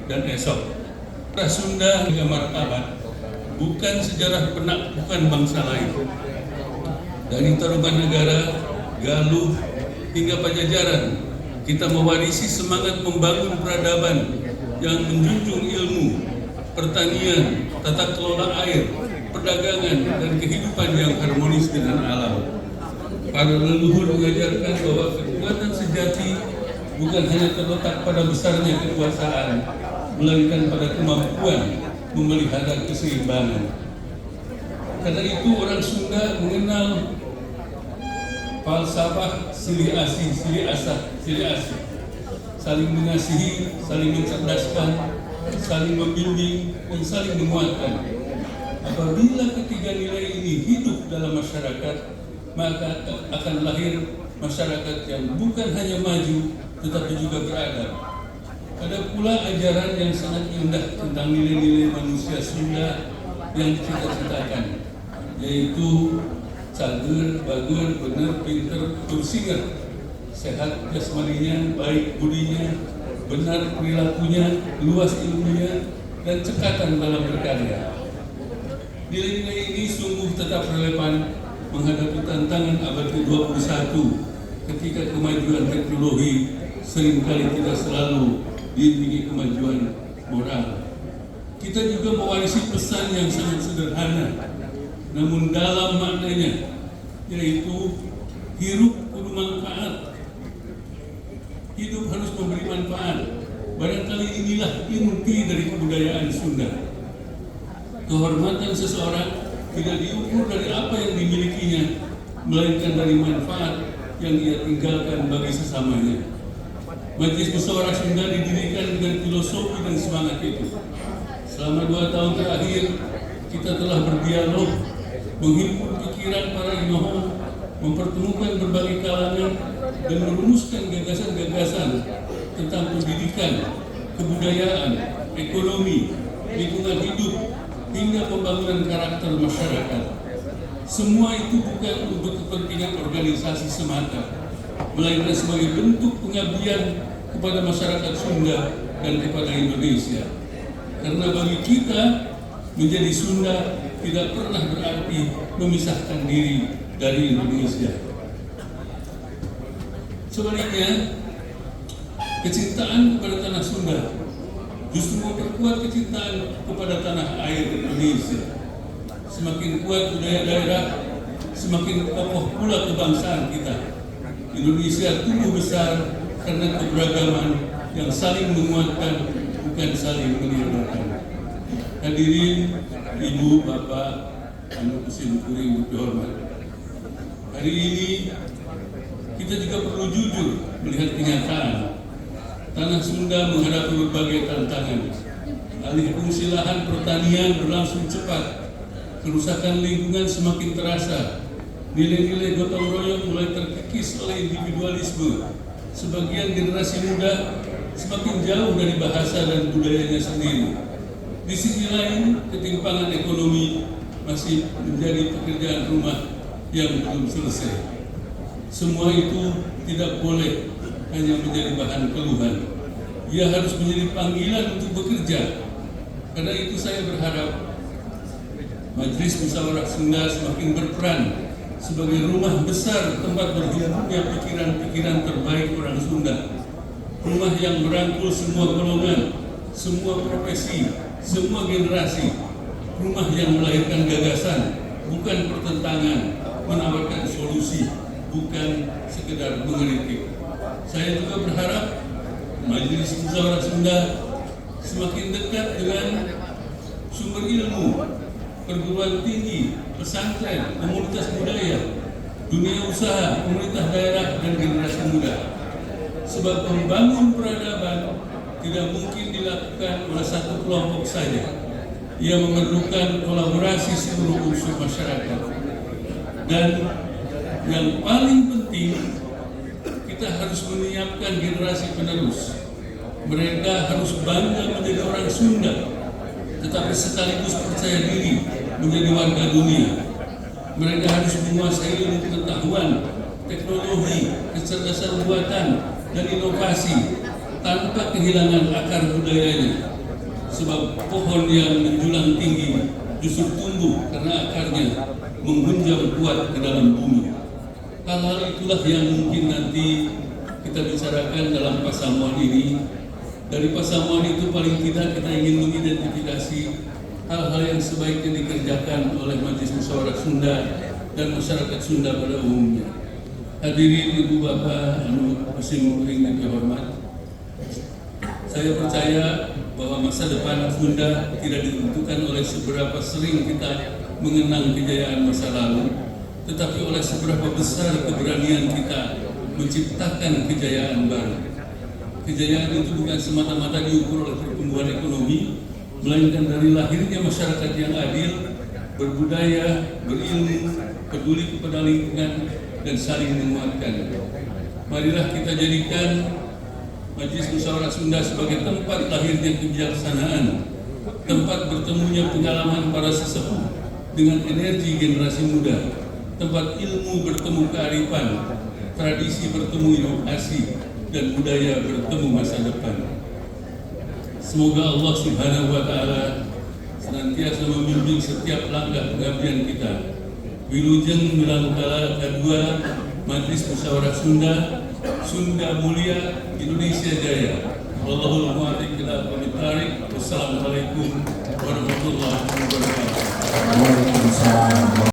dan esok. Sejarah Sunda hingga martabat bukan sejarah penaklukan bangsa lain. Dari Tarumanegara, Galuh hingga Pajajaran, kita mewarisi semangat membangun peradaban yang menjunjung ilmu, pertanian, tata kelola air, perdagangan, dan kehidupan yang harmonis dengan alam. Para leluhur mengajarkan bahwa kekuatan sejati bukan hanya terletak pada besarnya kekuasaan, melainkan pada kemampuan memelihara keseimbangan. Karena itu orang Sunda mengenal falsafah silih asih, saling mengasihi, saling mencerdaskan, saling membimbing, dan saling menguatkan. Apabila ketiga nilai ini hidup dalam masyarakat, maka akan lahir masyarakat yang bukan hanya maju, tetapi juga beradab. Ada pula ajaran yang sangat indah tentang nilai-nilai manusia Sunda yang dicita-citakan, yaitu cager, bager, bener, pinter, tursinger, sehat jasmaninya, baik budinya, benar perilakunya, luas ilmunya, dan cekatan dalam berkarya. Nilai-nilai ini sungguh tetap relevan menghadapi tantangan abad ke-21 ketika kemajuan teknologi seringkali tidak selalu diiringi kemajuan moral. Kita juga mewarisi pesan yang sangat sederhana, namun dalam maknanya, yaitu hidup kudu manfaat. Hidup harus memberi manfaat. Barangkali inilah inti dari kebudayaan Sunda. Kehormatan seseorang tidak diukur dari apa yang dimilikinya, melainkan dari manfaat yang ia tinggalkan bagi sesamanya. Majelis Musyawarah Sunda didirikan dengan filosofi dan semangat itu. Selama 2 tahun terakhir, kita telah berdialog, menghimpun pikiran para inohong, mempertemukan berbagai kalangan, dan merumuskan gagasan-gagasan tentang pendidikan, kebudayaan, ekonomi, lingkungan hidup, hingga pembangunan karakter masyarakat. Semua itu bukan untuk kepentingan organisasi semata, melainkan sebagai bentuk pengabdian kepada masyarakat Sunda dan kepada Indonesia. Karena bagi kita, menjadi Sunda tidak pernah berarti memisahkan diri dari Indonesia. Sebaliknya, kecintaan kepada tanah Sunda justru memperkuat kecintaan kepada tanah air Indonesia. Semakin kuat budaya daerah, semakin kokoh pula kebangsaan kita. Indonesia tumbuh besar karena keberagaman yang saling menguatkan, bukan saling meninggalkan. Hadirin Ibu, Bapak, Anu Kusin Kuring dihormat. Hari ini kita juga perlu jujur melihat kenyataan. Tanah Sunda menghadapi berbagai tantangan. Alih fungsi lahan pertanian berlangsung cepat. Kerusakan lingkungan semakin terasa. Nilai-nilai gotong royong mulai terkikis oleh individualisme. Sebagian generasi muda semakin jauh dari bahasa dan budayanya sendiri. Di sisi lain, ketimpangan ekonomi masih menjadi pekerjaan rumah yang belum selesai. Semua itu tidak boleh hanya menjadi bahan keluhan. Ia harus menjadi panggilan untuk bekerja. Karena itu saya berharap Majelis Musyawarah Sunda semakin berperan sebagai rumah besar tempat berhimpunnya pikiran-pikiran terbaik orang Sunda. Rumah yang merangkul semua golongan, semua profesi, semua generasi. Rumah yang melahirkan gagasan, bukan pertentangan, menawarkan solusi, bukan sekedar mengkritik. Saya juga berharap Majelis Musyawarah Sunda semakin dekat dengan sumber ilmu, perguruan tinggi, pesantren, komunitas budaya, dunia usaha, pemerintah daerah, dan generasi muda. Sebab membangun peradaban tidak mungkin dilakukan oleh satu kelompok saja. Ia memerlukan kolaborasi seluruh unsur masyarakat. Dan yang paling penting, kita harus menyiapkan generasi penerus. Mereka harus bangga menjadi orang Sunda, tetapi sekaligus percaya diri menjadi warga dunia. Mereka harus menguasai ilmu pengetahuan, teknologi, kecerdasan buatan, dan inovasi. tanpa kehilangan akar budayanya. Sebab pohon yang menjulang tinggi justru tumbuh karena akarnya menghunjam kuat ke dalam bumi. Hal-hal itulah yang mungkin nanti kita bicarakan dalam pasamuan ini. Dari pasamuan itu paling tidak kita ingin mengidentifikasi hal-hal yang sebaiknya dikerjakan oleh Majelis Musyawarah Sunda dan masyarakat Sunda pada umumnya. Hadirin Ibu Bapak anu Musim yang dihormat, saya percaya bahwa masa depan Sunda tidak ditentukan oleh seberapa sering kita mengenang kejayaan masa lalu, tetapi oleh seberapa besar keberanian kita menciptakan kejayaan baru. Kejayaan itu bukan semata-mata diukur oleh pertumbuhan ekonomi, melainkan dari lahirnya masyarakat yang adil, berbudaya, berilmu, peduli kepada lingkungan, dan saling menguatkan. Marilah kita jadikan Majelis Musyawarah Sunda sebagai tempat lahirnya kebijaksanaan, tempat bertemunya pengalaman para sesepuh dengan energi generasi muda, tempat ilmu bertemu kearifan, tradisi bertemu inovasi, dan budaya bertemu masa depan. Semoga Allah Subhanahu wa Ta'ala senantiasa membimbing setiap langkah pengabdian kita. Wilujeng Milangkala kedua Majelis Musyawarah Sunda, Sunda Mulia, Indonesia Jaya. Wallahul muwaffiq ila aqwamit thariq. Wassalamualaikum warahmatullahi wabarakatuh.